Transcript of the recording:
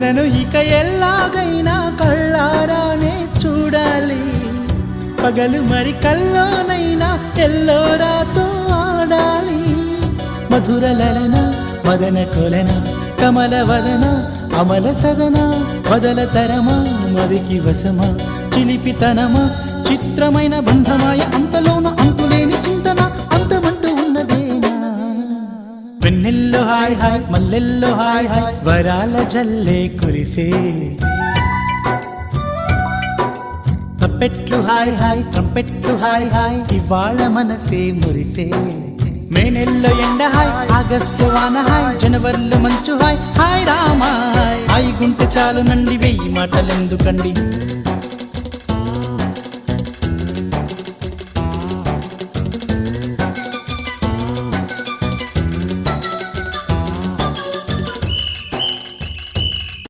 నన్ను ఇక ఎల్లాగైనా కళ్ళారానే చూడాలి, పగలు మరి కల్లోనైనా ఎల్లోరాతో ఆడాలి. మధుర లలన మదన కొలన కమల వదన అమల సదన వదల తరమా మదికి వసమా చిలిపితనమా చిత్రమైన బంధమాయ అంతలోన అంతులేని చింతన అంతమంటూ ఉన్నదేనా. వెన్నెల్లో హాయ్ హాయ్ మల్లెల్లో హాయ్ హాయ్ వరాల జల్లే కురిసే, ట్రంపెట్లు హాయ్ హాయ్ ట్రంపెట్లు హాయ్ హాయ్ ఇవాళ మనసే మురిసే. మే నెలలో ఎండ హాయ్ ఆగస్టు వాన హాయ్ జనవరిలో మంచు హాయ్ హాయ్ రామా హాయ్. హాయ్ గుంటె చాలు నండి 1000 మాటలెందుకండి.